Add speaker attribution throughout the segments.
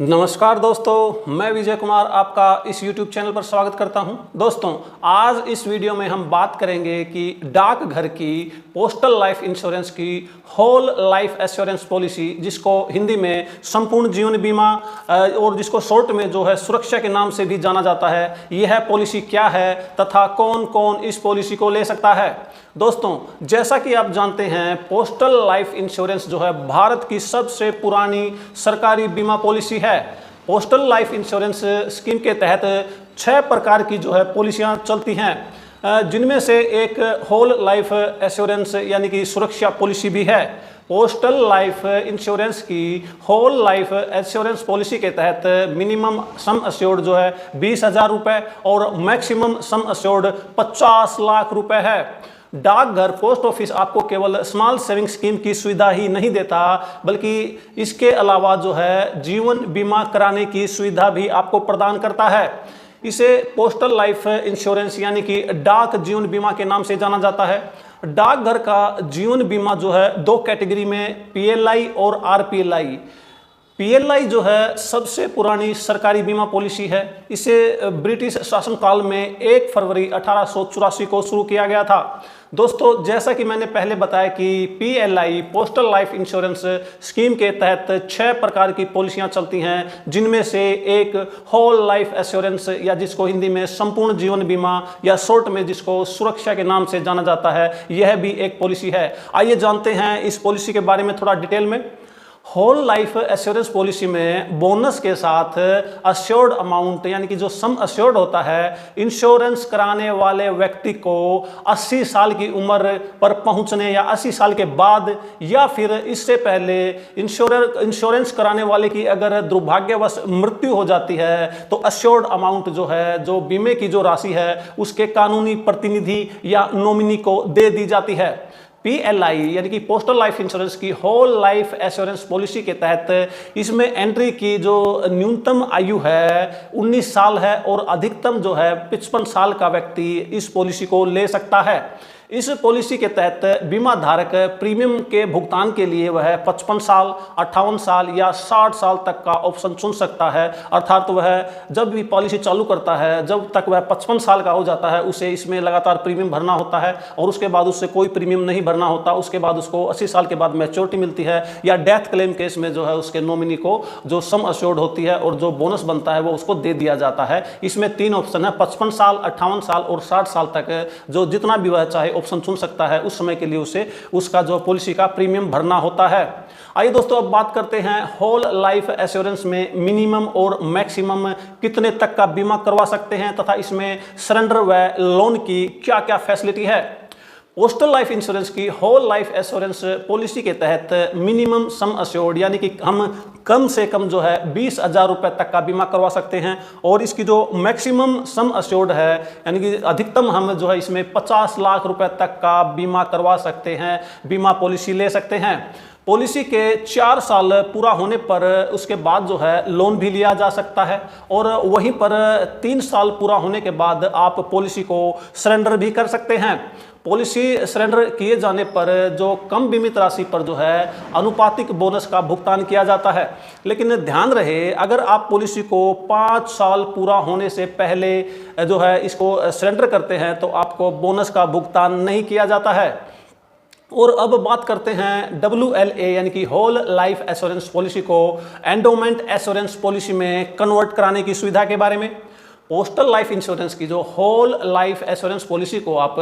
Speaker 1: नमस्कार दोस्तों, मैं विजय कुमार आपका इस YouTube चैनल पर स्वागत करता हूं। दोस्तों, आज इस वीडियो में हम बात करेंगे कि डाकघर की पोस्टल लाइफ इंश्योरेंस की होल लाइफ एश्योरेंस पॉलिसी, जिसको हिंदी में संपूर्ण जीवन बीमा और जिसको शॉर्ट में जो है सुरक्षा के नाम से भी जाना जाता है, यह पॉलिसी क्या है तथा कौन कौन इस पॉलिसी को ले सकता है। दोस्तों, जैसा कि आप जानते हैं, पोस्टल लाइफ इंश्योरेंस जो है भारत की सबसे पुरानी सरकारी बीमा पॉलिसी है। पोस्टल लाइफ इंश्योरेंस स्कीम के तहत 6 प्रकार की जो है पॉलिसियां चलती हैं, जिनमें से एक होल लाइफ एश्योरेंस यानी कि सुरक्षा पॉलिसी भी है। पोस्टल लाइफ इंश्योरेंस की होल लाइफ एश्योरेंस पॉलिसी के तहत मिनिमम सम अश्योर्ड जो है 20,000 रुपये और मैक्सिमम सम अश्योर्ड 50 लाख रुपए है। डाकघर पोस्ट ऑफिस आपको केवल स्मॉल सेविंग स्कीम की सुविधा ही नहीं देता, बल्कि इसके अलावा जो है जीवन बीमा कराने की सुविधा भी आपको प्रदान करता है। इसे पोस्टल लाइफ इंश्योरेंस यानी कि डाक जीवन बीमा के नाम से जाना जाता है। डाकघर का जीवन बीमा जो है 2 कैटेगरी में PLI और RPLI। PLI जो है सबसे पुरानी सरकारी बीमा पॉलिसी है। इसे ब्रिटिश शासनकाल में 1 फरवरी 1884 को शुरू किया गया था। दोस्तों, जैसा कि मैंने पहले बताया कि PLI postal life insurance scheme के तहत 6 प्रकार की पॉलिसियां चलती हैं, जिनमें से एक होल लाइफ एश्योरेंस या जिसको हिंदी में संपूर्ण जीवन बीमा या शॉर्ट में जिसको सुरक्षा के नाम से जाना जाता है, यह भी एक पॉलिसी है। आइए जानते हैं इस पॉलिसी के बारे में थोड़ा डिटेल में। होल लाइफ एश्योरेंस पॉलिसी में बोनस के साथ अश्योर्ड अमाउंट यानी कि जो सम अश्योर्ड होता है, इंश्योरेंस कराने वाले व्यक्ति को 80 साल की उम्र पर पहुंचने या 80 साल के बाद या फिर इससे पहले इंश्योरेंस कराने वाले की अगर दुर्भाग्यवश मृत्यु हो जाती है तो अश्योर्ड अमाउंट जो है, जो बीमे की जो राशि है, उसके कानूनी प्रतिनिधि या नॉमिनी को दे दी जाती है। PLI यानी कि पोस्टल लाइफ इंश्योरेंस की होल लाइफ एश्योरेंस पॉलिसी के तहत इसमें एंट्री की जो न्यूनतम आयु है 19 साल है और अधिकतम जो है 55 साल का व्यक्ति इस पॉलिसी को ले सकता है। इस पॉलिसी के तहत बीमा धारक प्रीमियम के भुगतान के लिए वह 55 साल, 58 साल या 60 साल तक का ऑप्शन चुन सकता है। अर्थात वह जब भी पॉलिसी चालू करता है, जब तक वह 55 साल का हो जाता है, उसे इसमें लगातार प्रीमियम भरना होता है और उसके बाद उससे कोई प्रीमियम नहीं भरना होता। उसके बाद उसको 80 साल के बाद मैच्योरिटी मिलती है या डेथ क्लेम केस में जो है उसके नॉमिनी को जो सम अश्योर्ड होती है और जो बोनस बनता है वो उसको दे दिया जाता है। इसमें 3 ऑप्शन है, 55 साल, 58 साल और 60 साल तक जो जितना भी वह चाहे ऑप्शन चुन सकता है। उस समय के लिए उसे उसका जो पॉलिसी का प्रीमियम भरना होता है। आइए दोस्तों, अब बात करते हैं होल लाइफ एश्योरेंस में मिनिमम और मैक्सिमम कितने तक का बीमा करवा सकते हैं तथा इसमें सरेंडर व लोन की क्या क्या फैसिलिटी है। पोस्टल लाइफ इंश्योरेंस की होल लाइफ एश्योरेंस पॉलिसी के तहत मिनिमम सम अश्योर्ड यानी कि हम कम से कम जो है 20,000 रुपये तक का बीमा करवा सकते हैं और इसकी जो मैक्सिमम सम अश्योर्ड है यानी कि अधिकतम हम जो है इसमें 50 लाख रुपए तक का बीमा करवा सकते हैं, बीमा पॉलिसी ले सकते हैं। पॉलिसी के 4 साल पूरा होने पर उसके बाद जो है लोन भी लिया जा सकता है और वहीं पर 3 साल पूरा होने के बाद आप पॉलिसी को सरेंडर भी कर सकते हैं। पॉलिसी सरेंडर किए जाने पर जो कम बीमित राशि पर जो है अनुपातिक बोनस का भुगतान किया जाता है। लेकिन ध्यान रहे, अगर आप पॉलिसी को 5 साल पूरा होने से पहले जो है इसको सरेंडर करते हैं तो आपको बोनस का भुगतान नहीं किया जाता है। और अब बात करते हैं WLA यानी कि होल लाइफ एश्योरेंस पॉलिसी को एंडोमेंट एश्योरेंस पॉलिसी में कन्वर्ट कराने की सुविधा के बारे में। पोस्टल लाइफ इंश्योरेंस की जो होल लाइफ एश्योरेंस पॉलिसी को आप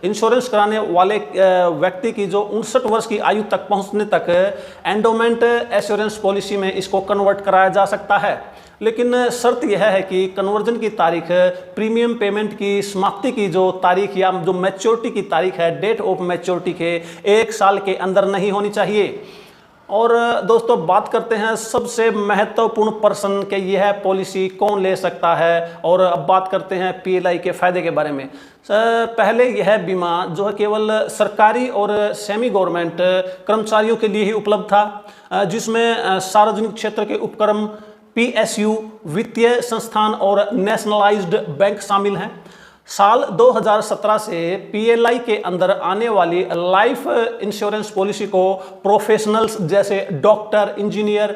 Speaker 1: इंश्योरेंस कराने वाले व्यक्ति की जो 59 वर्ष की आयु तक पहुंचने तक एंडोमेंट एश्योरेंस पॉलिसी में इसको कन्वर्ट कराया जा सकता है। लेकिन शर्त यह है कि कन्वर्जन की तारीख प्रीमियम पेमेंट की समाप्ति की जो तारीख या जो मैच्योरिटी की तारीख है, डेट ऑफ मैच्योरिटी के 1 साल के अंदर नहीं होनी चाहिए। और दोस्तों, बात करते हैं सबसे महत्वपूर्ण प्रश्न कि यह पॉलिसी कौन ले सकता है। और अब बात करते हैं PLI के फायदे के बारे में। पहले यह बीमा जो है केवल सरकारी और सेमी गवर्नमेंट कर्मचारियों के लिए ही उपलब्ध था, जिसमें सार्वजनिक क्षेत्र के उपक्रम, PSU, वित्तीय संस्थान और नेशनलाइज्ड बैंक शामिल हैं। साल 2017 से पीएलआई के अंदर आने वाली लाइफ इंश्योरेंस पॉलिसी को प्रोफेशनल्स जैसे doctor, engineer,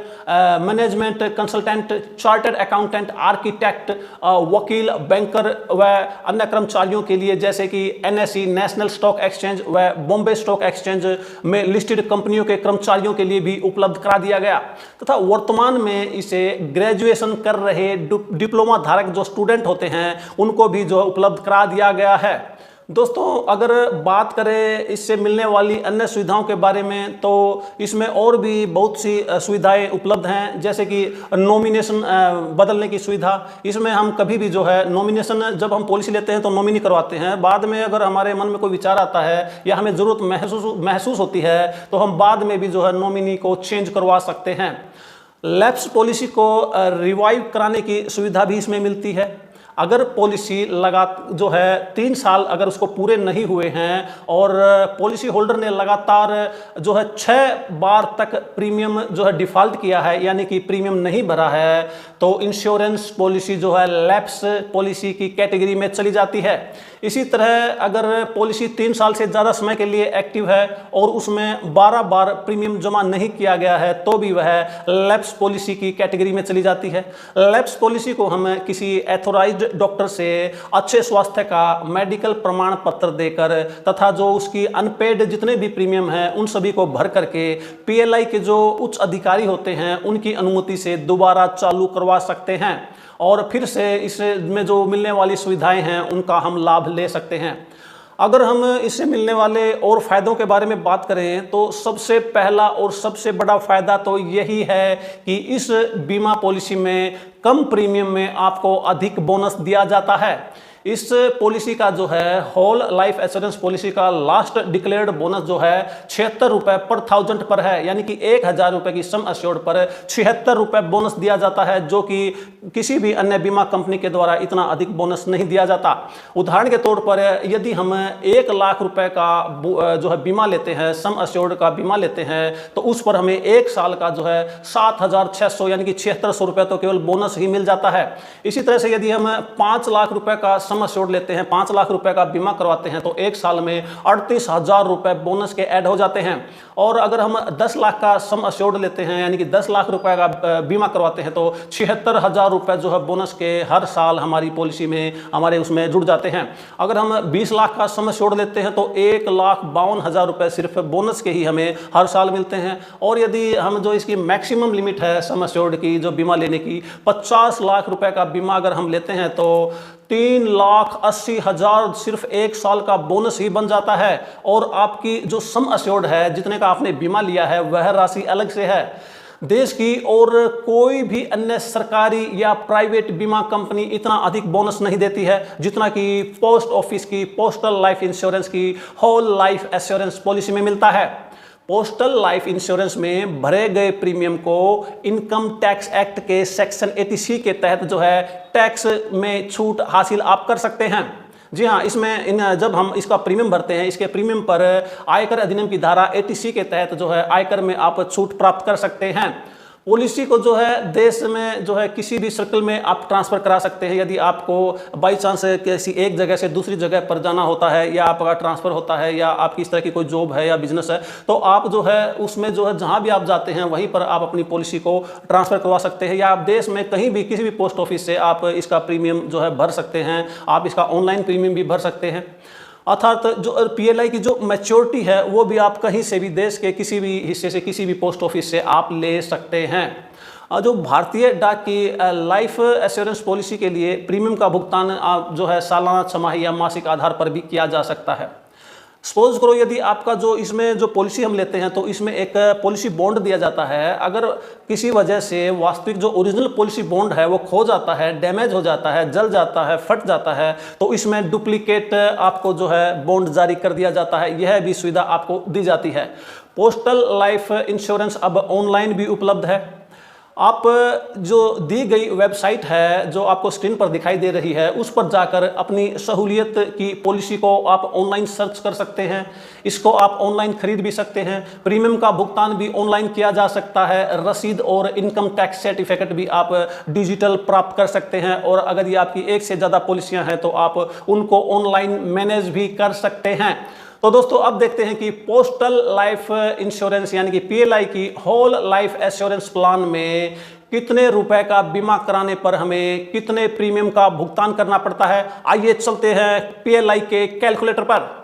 Speaker 1: management consultant, chartered accountant, architect, वकील, बैंकर व अन्य कर्मचारियों के लिए जैसे कि एनएसई नेशनल स्टॉक एक्सचेंज व बॉम्बे स्टॉक एक्सचेंज में लिस्टेड कंपनियों के कर्मचारियों के लिए भी उपलब्ध करा दिया गया तथा वर्तमान में इसे ग्रेजुएशन कर रहे डिप्लोमा धारक जो स्टूडेंट होते हैं उनको भी जो उपलब्ध करा दिया गया है। दोस्तों, अगर बात करें इससे मिलने वाली अन्य सुविधाओं के बारे में तो इसमें और भी बहुत सी सुविधाएं उपलब्ध हैं, जैसे कि नॉमिनेशन बदलने की सुविधा। इसमें हम कभी भी जो है नॉमिनेशन, जब हम पॉलिसी लेते हैं तो नॉमिनी करवाते हैं, बाद में अगर हमारे मन में कोई विचार आता है या हमें ज़रूरत महसूस होती है तो हम बाद में भी जो है नॉमिनी को चेंज करवा सकते हैं। लैप्स पॉलिसी को रिवाइव कराने की सुविधा भी इसमें मिलती है। अगर पॉलिसी जो है 3 साल अगर उसको पूरे नहीं हुए हैं और पॉलिसी होल्डर ने लगातार जो है 6 बार तक प्रीमियम जो है डिफ़ॉल्ट किया है, यानी कि प्रीमियम नहीं भरा है, तो इंश्योरेंस पॉलिसी जो है लैप्स पॉलिसी की कैटेगरी में चली जाती है। इसी तरह अगर पॉलिसी 3 साल से ज़्यादा समय के लिए एक्टिव है और उसमें 12 बार प्रीमियम जमा नहीं किया गया है तो भी वह लैप्स पॉलिसी की कैटेगरी में चली जाती है। लैप्स पॉलिसी को हम किसी एथोराइज्ड डॉक्टर से अच्छे स्वास्थ्य का मेडिकल प्रमाण पत्र देकर तथा जो उसकी अनपेड जितने भी प्रीमियम हैं उन सभी को भर करके पीएलआई के जो उच्च अधिकारी होते हैं उनकी अनुमति से दोबारा चालू करवा सकते हैं और फिर से इसमें जो मिलने वाली सुविधाएं हैं उनका हम लाभ ले सकते हैं। अगर हम इससे मिलने वाले और फ़ायदों के बारे में बात करें तो सबसे पहला और सबसे बड़ा फ़ायदा तो यही है कि इस बीमा पॉलिसी में कम प्रीमियम में आपको अधिक बोनस दिया जाता है। इस पॉलिसी का जो है होल लाइफ एश्योरेंस पॉलिसी का लास्ट डिक्लेयर्ड बोनस जो है 76 रुपये पर 1000 पर है, यानी कि 1000 रुपये की सम अश्योर्ड पर 76 रुपये बोनस दिया जाता है, जो कि किसी भी अन्य बीमा कंपनी के द्वारा इतना अधिक बोनस नहीं दिया जाता। उदाहरण के तौर पर यदि हम 1 लाख रुपए का जो है बीमा लेते हैं, सम अश्योर्ड का बीमा लेते हैं, तो उस पर हमें 1 साल का जो है 7600 यानी कि 7600 रुपये तो केवल बोनस ही मिल जाता है। इसी तरह से यदि हम 5 लाख रुपए का सम अश्योर्ड लेते हैं, 5 लाख रुपए का बीमा करवाते हैं, तो 1 साल में 38,000 रुपए बोनस के ऐड हो जाते हैं। और अगर हम 10 लाख का सम अश्योर्ड लेते हैं यानी कि 10 लाख रुपए का बीमा करवाते हैं, तो 76,000 रुपए जो है बोनस के हर साल हमारी पॉलिसी में हमारे उसमें जुड़ जाते हैं। अगर हम 20 लाख का सम अश्योर्ड लेते हैं तो 1,52,000 रुपए सिर्फ बोनस के ही हमें हर साल मिलते हैं। और यदि हम जो इसकी मैक्सिमम लिमिट है सम अश्योर्ड की जो बीमा लेने की, 50 लाख रुपए का बीमा अगर हम लेते हैं तो 3,80,000 सिर्फ 1 साल का बोनस ही बन जाता है और आपकी जो सम अश्योर्ड है, जितने का आपने बीमा लिया है, वह राशि अलग से है। देश की और कोई भी अन्य सरकारी या प्राइवेट बीमा कंपनी इतना अधिक बोनस नहीं देती है जितना कि पोस्ट ऑफिस की पोस्टल लाइफ इंश्योरेंस की होल लाइफ एश्योरेंस पॉलिसी में मिलता है। पोस्टल लाइफ इंश्योरेंस में भरे गए प्रीमियम को इनकम टैक्स एक्ट के सेक्शन 80C के तहत जो है टैक्स में छूट हासिल आप कर सकते हैं। जी हाँ, इसमें जब हम इसका प्रीमियम भरते हैं, इसके प्रीमियम पर आयकर अधिनियम की धारा 80C के तहत जो है आयकर में आप छूट प्राप्त कर सकते हैं। पॉलिसी को जो है देश में जो है किसी भी सर्कल में आप ट्रांसफ़र करा सकते हैं। यदि आपको बाई चांस किसी एक जगह से दूसरी जगह पर जाना होता है या आपका ट्रांसफ़र होता है या आपकी इस तरह की कोई जॉब है या बिजनेस है, तो आप जो है उसमें जो है जहाँ भी आप जाते हैं वहीं पर आप अपनी पॉलिसी को ट्रांसफ़र करवा सकते हैं, या आप देश में कहीं भी किसी भी पोस्ट ऑफिस से आप इसका प्रीमियम जो है भर सकते हैं। आप इसका ऑनलाइन प्रीमियम भी भर सकते हैं। अर्थात जो पीएलआई की जो मैच्योरिटी है वो भी आप कहीं से भी देश के किसी भी हिस्से से किसी भी पोस्ट ऑफिस से आप ले सकते हैं। जो भारतीय डाक की लाइफ एश्योरेंस पॉलिसी के लिए प्रीमियम का भुगतान जो है सालाना, छमाही या मासिक आधार पर भी किया जा सकता है। सपोज करो यदि आपका जो इसमें जो पॉलिसी हम लेते हैं तो इसमें एक पॉलिसी बॉन्ड दिया जाता है। अगर किसी वजह से वास्तविक जो ओरिजिनल पॉलिसी बॉन्ड है वो खो जाता है, डैमेज हो जाता है, जल जाता है, फट जाता है, तो इसमें डुप्लीकेट आपको जो है बॉन्ड जारी कर दिया जाता है। यह भी सुविधा आपको दी जाती है। पोस्टल लाइफ इंश्योरेंस अब ऑनलाइन भी उपलब्ध है। आप जो दी गई वेबसाइट है जो आपको स्क्रीन पर दिखाई दे रही है उस पर जाकर अपनी सहूलियत की पॉलिसी को आप ऑनलाइन सर्च कर सकते हैं। इसको आप ऑनलाइन खरीद भी सकते हैं। प्रीमियम का भुगतान भी ऑनलाइन किया जा सकता है। रसीद और इनकम टैक्स सर्टिफिकेट भी आप डिजिटल प्राप्त कर सकते हैं। और अगर ये आपकी एक से ज़्यादा पॉलिसियां हैं तो आप उनको ऑनलाइन मैनेज भी कर सकते हैं। तो दोस्तों अब देखते हैं कि पोस्टल लाइफ इंश्योरेंस यानी कि पीएलआई की होल लाइफ एश्योरेंस प्लान में कितने रुपए का बीमा कराने पर हमें कितने प्रीमियम का भुगतान करना पड़ता है। आइए चलते हैं पीएलआई के कैलकुलेटर पर।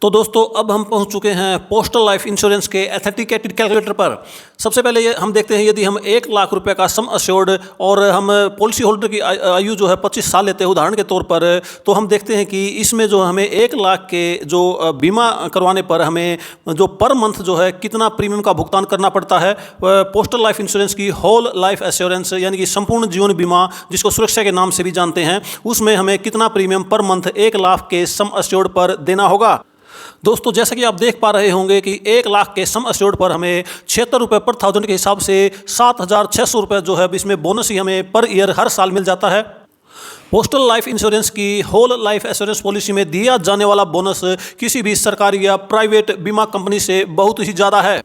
Speaker 1: तो दोस्तों अब हम पहुंच चुके हैं पोस्टल लाइफ इंश्योरेंस के एथेंटिकेटेड कैलकुलेटर पर। सबसे पहले ये हम देखते हैं यदि हम 1 लाख रुपए का सम अश्योर्ड और हम पॉलिसी होल्डर की आयु जो है 25 साल लेते हैं उदाहरण के तौर पर, तो हम देखते हैं कि इसमें जो हमें 1 लाख के जो बीमा करवाने पर हमें जो पर मंथ जो है कितना प्रीमियम का भुगतान करना पड़ता है। पोस्टल लाइफ इंश्योरेंस की होल लाइफ एश्योरेंस यानी कि संपूर्ण जीवन बीमा जिसको सुरक्षा के नाम से भी जानते हैं, उसमें हमें कितना प्रीमियम पर मंथ 1 लाख के सम अश्योर्ड पर देना होगा। दोस्तों जैसा कि आप देख पा रहे होंगे कि 1 लाख के सम अश्योर्ड पर हमें 76 रुपये पर थाउजेंड के हिसाब से 7,600 रुपये जो है इसमें बोनस ही हमें पर ईयर हर साल मिल जाता है। पोस्टल लाइफ इंश्योरेंस की होल लाइफ एश्योरेंस पॉलिसी में दिया जाने वाला बोनस किसी भी सरकारी या प्राइवेट बीमा कंपनी से बहुत ही ज़्यादा है।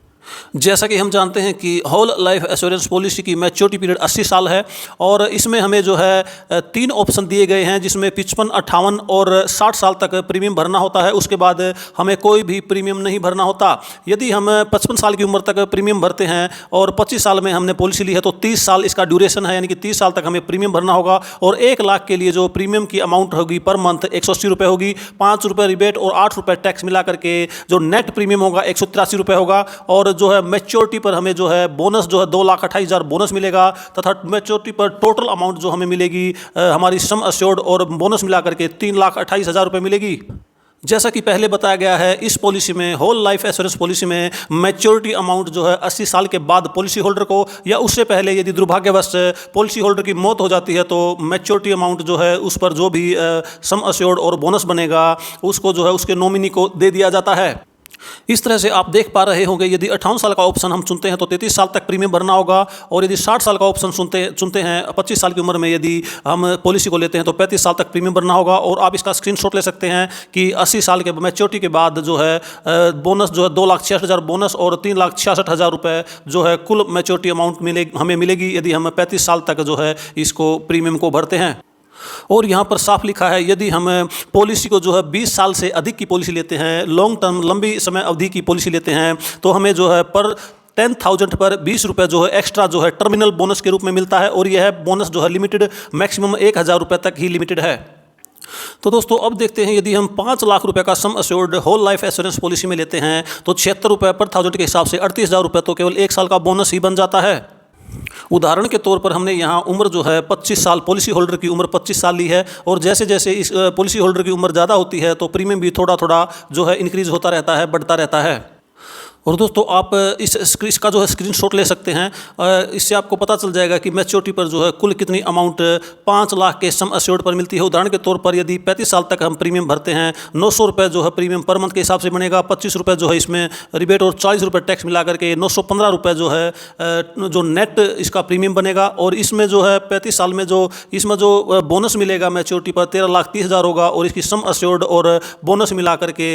Speaker 1: जैसा कि हम जानते हैं कि होल लाइफ एश्योरेंस पॉलिसी की मैच्योरिटी पीरियड 80 साल है और इसमें हमें जो है 3 ऑप्शन दिए गए हैं जिसमें 55, 58 और 60 साल तक प्रीमियम भरना होता है। उसके बाद हमें कोई भी प्रीमियम नहीं भरना होता। यदि हम 55 साल की उम्र तक प्रीमियम भरते हैं और 25 साल में हमने पॉलिसी ली है तो 30 साल इसका ड्यूरेशन है, यानी कि 30 साल तक हमें प्रीमियम भरना होगा। और 1 लाख के लिए जो प्रीमियम की अमाउंट होगी पर मंथ 180 रुपये होगी, 5 रुपये रिबेट और 8 रुपये टैक्स मिला करके जो नेट प्रीमियम होगा 183 रुपये होगा। और जो है मैच्योरिटी पर हमें जो है बोनस जो है 2,28,000 बोनस मिलेगा तथा मैच्योरिटी पर टोटल अमाउंट जो हमें मिलेगी हमारी सम अश्योर्ड और बोनस मिला करके 3,28,000 रुपये मिलेगी। जैसा कि पहले बताया गया है इस पॉलिसी में होल लाइफ एश्योरेंस पॉलिसी में मैच्योरिटी अमाउंट जो है 80 साल के बाद पॉलिसी होल्डर को या उससे पहले यदि दुर्भाग्यवश पॉलिसी होल्डर की मौत हो जाती है तो मैच्योरिटी अमाउंट जो है उस पर जो भी सम अश्योर्ड और बोनस बनेगा उसको जो है उसके नॉमिनी को दे दिया जाता है। इस तरह से आप देख पा रहे होंगे यदि 58 साल का ऑप्शन हम चुनते हैं तो 33 साल तक प्रीमियम भरना होगा। और यदि 60 साल का ऑप्शन चुनते हैं 25 साल की उम्र में यदि हम पॉलिसी को लेते हैं तो 35 साल तक प्रीमियम भरना होगा। और आप इसका स्क्रीनशॉट ले सकते हैं कि 80 साल के मैच्योरिटी के बाद जो है बोनस जो है 2,66,000 बोनस और 3,66,000 रुपये जो है कुल मैच्योरिटी अमाउंट हमें मिलेगी यदि हम 35 साल तक जो है इसको प्रीमियम को भरते हैं। और यहाँ पर साफ लिखा है यदि हम पॉलिसी को जो है 20 साल से अधिक की पॉलिसी लेते हैं, लॉन्ग टर्म लंबी समय अवधि की पॉलिसी लेते हैं तो हमें जो है पर 10,000 पर 20 रुपये जो है एक्स्ट्रा जो है टर्मिनल बोनस के रूप में मिलता है। और यह बोनस जो है लिमिटेड मैक्सिमम 1,000 रुपये तक ही लिमिटेड है। तो दोस्तों अब देखते हैं यदि हम 5 लाख रुपए का sum assured whole life assurance policy में लेते हैं तो 76 रुपये पर थाउजेंड के हिसाब से 38,000 रुपये तो केवल 1 साल का बोनस ही बन जाता है। उदाहरण के तौर पर हमने यहाँ उम्र जो है 25 साल, पॉलिसी होल्डर की उम्र 25 साल ली है और जैसे जैसे इस पॉलिसी होल्डर की उम्र ज़्यादा होती है तो प्रीमियम भी थोड़ा थोड़ा जो है इंक्रीज होता रहता है, बढ़ता रहता है। और दोस्तों आप इसका जो है स्क्रीनशॉट ले सकते हैं। इससे आपको पता चल जाएगा कि मैच्योरिटी पर जो है कुल कितनी अमाउंट 5 लाख के सम अश्योर्ड पर मिलती है। उदाहरण के तौर पर यदि 35 साल तक हम प्रीमियम भरते हैं 900 रुपये जो है प्रीमियम पर मंथ के हिसाब से बनेगा, 25 रुपये जो है इसमें रिबेट और 40 रुपये टैक्स मिला करके 915 रुपये जो है जो नेट इसका प्रीमियम बनेगा। और इसमें जो है 35 साल में जो इसमें जो बोनस मिलेगा मैच्योरिटी पर 13,30,000 होगा और इसकी सम अश्योर्ड और बोनस मिला करके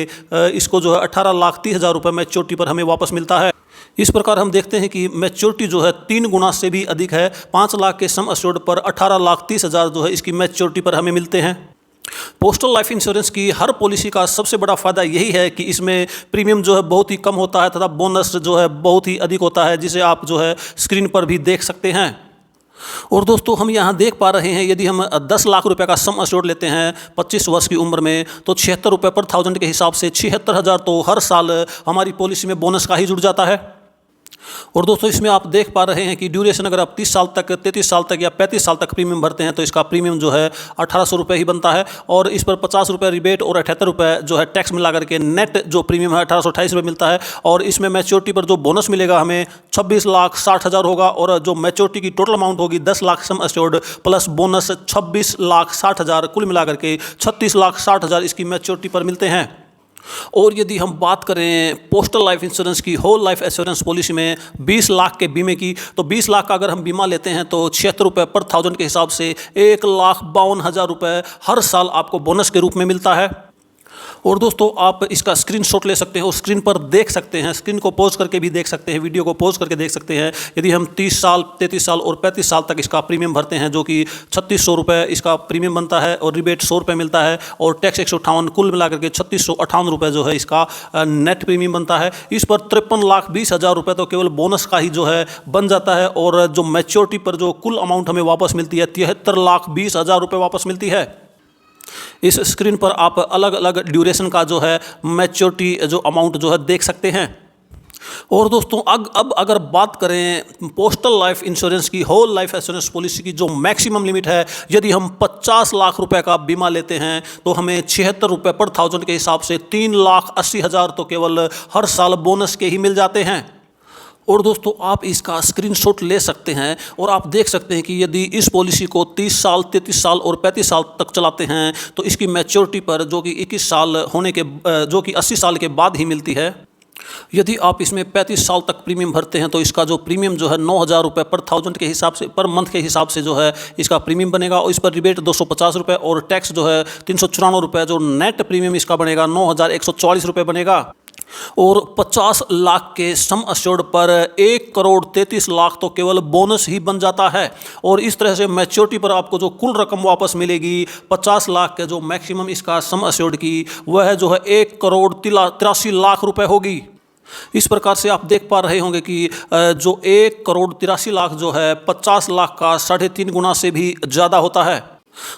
Speaker 1: इसको जो है 18,30,000 रुपये मैच्योरिटी पर वापस मिलता है। इस प्रकार हम देखते हैं कि मैच्योरिटी जो है 3 गुना से भी अधिक है। 5 लाख के सम अश्योर्ड पर 18,30,000 जो है इसकी मैच्योरिटी पर हमें मिलते हैं। पोस्टल लाइफ इंश्योरेंस की हर पॉलिसी का सबसे बड़ा फायदा यही है कि इसमें प्रीमियम जो है बहुत ही कम होता है तथा बोनस जो है बहुत ही अधिक होता है, जिसे आप जो है स्क्रीन पर भी देख सकते हैं। और दोस्तों हम यहाँ देख पा रहे हैं यदि हम 10 लाख रुपए का सम अश्योर्ड लेते हैं 25 वर्ष की उम्र में तो 76 रुपये पर थाउजेंड के हिसाब से 76,000 तो हर साल हमारी पॉलिसी में बोनस का ही जुड़ जाता है। और दोस्तों इसमें आप देख पा रहे हैं कि ड्यूरेशन अगर आप 30 साल तक, 33 साल तक या 35 साल तक प्रीमियम भरते हैं तो इसका प्रीमियम जो है 1,800 रुपये ही बनता है। और इस पर 50 रुपये रिबेट और 78 रुपये जो है टैक्स मिला करके नेट जो प्रीमियम है 1,828 रुपये मिलता है। और इसमें मैच्योरिटी पर जो बोनस मिलेगा हमें 26,60,000 होगा और जो मैच्योरिटी की टोटल अमाउंट होगी 10 lakh sum assured plus bonus 26,60,000 कुल मिला करके 36,60,000 इसकी मैच्योरिटी पर मिलते हैं। और यदि हम बात करें पोस्टल लाइफ इंश्योरेंस की, होल लाइफ एश्योरेंस पॉलिसी में 20 लाख के बीमे की, तो 20 लाख का अगर हम बीमा लेते हैं तो 76 रुपये पर 1000 के हिसाब से 1,52,000 रुपये हर साल आपको बोनस के रूप में मिलता है। और दोस्तों आप इसका स्क्रीनशॉट ले सकते हैं और स्क्रीन पर देख सकते हैं, स्क्रीन को पॉज करके भी देख सकते हैं, वीडियो को पॉज करके देख सकते हैं। यदि हम 30 साल, 33 साल और 35 साल तक इसका प्रीमियम भरते हैं, जो कि 3600 रुपये इसका प्रीमियम बनता है और रिबेट 100 रुपये मिलता है और टैक्स 158, कुल मिलाकर के 3658 रुपये जो है इसका नेट प्रीमियम बनता है। इस पर 53,20,000 रुपये तो केवल बोनस का ही जो है बन जाता है और जो मैच्योरिटी पर जो कुल अमाउंट हमें वापस मिलती है 73,20,000 रुपये वापस मिलती है। इस स्क्रीन पर आप अलग अलग ड्यूरेशन का जो है मैच्योरिटी जो अमाउंट जो है देख सकते हैं। और दोस्तों अब अगर बात करें पोस्टल लाइफ इंश्योरेंस की, होल लाइफ इंश्योरेंस पॉलिसी की जो मैक्सिमम लिमिट है, यदि हम 50 लाख रुपए का बीमा लेते हैं तो हमें 76 रुपये पर 1000 के हिसाब से 3,80,000 तो केवल हर साल बोनस के ही मिल जाते हैं। और दोस्तों आप इसका स्क्रीनशॉट ले सकते हैं और आप देख सकते हैं कि यदि इस पॉलिसी को 30 साल, 33 साल और 35 साल तक चलाते हैं तो इसकी मैच्योरिटी पर, जो कि 21 साल होने के, जो कि 80 साल के बाद ही मिलती है। यदि आप इसमें 35 साल तक प्रीमियम भरते हैं तो इसका जो प्रीमियम जो है 9,000 रुपये पर 1000 के हिसाब से, पर मंथ के हिसाब से जो है इसका प्रीमियम बनेगा और इस पर रिबेट 250 रुपये और टैक्स जो है 394 रुपये, जो नेट प्रीमियम इसका बनेगा 9,144 रुपये बनेगा। और 50 लाख के सम अश्योर्ड पर 1,33,00,000 तो केवल बोनस ही बन जाता है। और इस तरह से मैच्योरिटी पर आपको जो कुल रकम वापस मिलेगी 50 लाख के जो मैक्सिमम इसका सम अश्योर्ड की, वह जो है 1,83,00,000 रुपये होगी। इस प्रकार से आप देख पा रहे होंगे कि जो 1,83,00,000 जो है 50 लाख का 3.5 गुना से भी ज़्यादा होता है।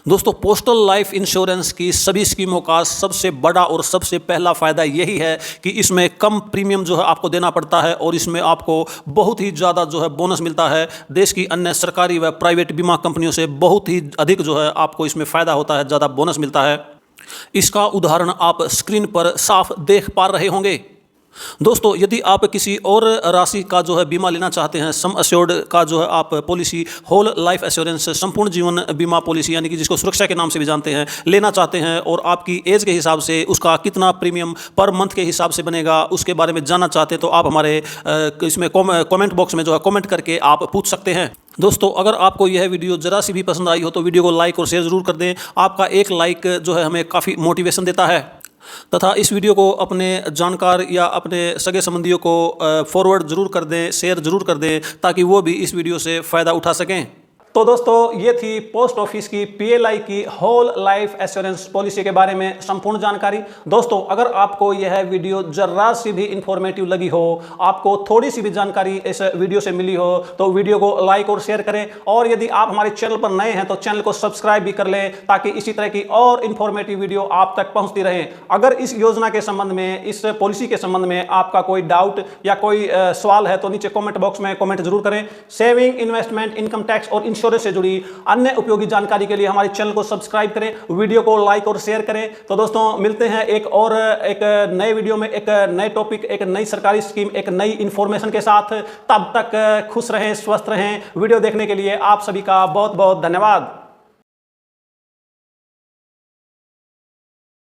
Speaker 1: दोस्तों पोस्टल लाइफ इंश्योरेंस की सभी स्कीमों का सबसे बड़ा और सबसे पहला फ़ायदा यही है कि इसमें कम प्रीमियम जो है आपको देना पड़ता है और इसमें आपको बहुत ही ज़्यादा जो है बोनस मिलता है। देश की अन्य सरकारी व प्राइवेट बीमा कंपनियों से बहुत ही अधिक जो है आपको इसमें फ़ायदा होता है, ज़्यादा बोनस मिलता है। इसका उदाहरण आप स्क्रीन पर साफ देख पा रहे होंगे। दोस्तों यदि आप किसी और राशि का जो है बीमा लेना चाहते हैं, सम अश्योर्ड का जो है आप पॉलिसी, होल लाइफ एश्योरेंस, संपूर्ण जीवन बीमा पॉलिसी, यानी कि जिसको सुरक्षा के नाम से भी जानते हैं, लेना चाहते हैं और आपकी एज के हिसाब से उसका कितना प्रीमियम पर मंथ के हिसाब से बनेगा उसके बारे में जानना चाहते हैं तो आप हमारे इसमें कमेंट बॉक्स में जो है कमेंट करके आप पूछ सकते हैं। दोस्तों अगर आपको यह वीडियो ज़रा सी भी पसंद आई हो तो वीडियो को लाइक और शेयर ज़रूर कर दें। आपका एक लाइक जो है हमें काफ़ी मोटिवेशन देता है। तथा इस वीडियो को अपने जानकार या अपने सगे संबंधियों को फॉरवर्ड ज़रूर कर दें, शेयर ज़रूर कर दें, ताकि वो भी इस वीडियो से फ़ायदा उठा सकें। तो दोस्तों ये थी पोस्ट ऑफिस की PLI की होल लाइफ एश्योरेंस पॉलिसी के बारे में संपूर्ण जानकारी। दोस्तों अगर आपको यह वीडियो जरा सी भी इंफॉर्मेटिव लगी हो, आपको थोड़ी सी भी जानकारी इस वीडियो से मिली हो, तो वीडियो को लाइक और शेयर करें। और यदि आप हमारे चैनल पर नए हैं तो चैनल को सब्सक्राइब भी कर लें, ताकि इसी तरह की और इंफॉर्मेटिव वीडियो आप तक पहुंचती रहे। अगर इस योजना के संबंध में, इस पॉलिसी के संबंध में आपका कोई डाउट या कोई सवाल है तो नीचे कॉमेंट बॉक्स में कॉमेंट जरूर करें। सेविंग, इन्वेस्टमेंट, इनकम टैक्स और इंश्योरेंस से जुड़ी अन्य उपयोगी जानकारी के लिए हमारे चैनल को सब्सक्राइब करें, वीडियो को लाइक और शेयर करें। तो दोस्तों मिलते हैं एक नए वीडियो में, एक नए टॉपिक, एक नई सरकारी स्कीम, एक नई इंफॉर्मेशन के साथ। तब तक खुश रहें, स्वस्थ रहें। वीडियो देखने के लिए आप सभी का बहुत बहुत धन्यवाद।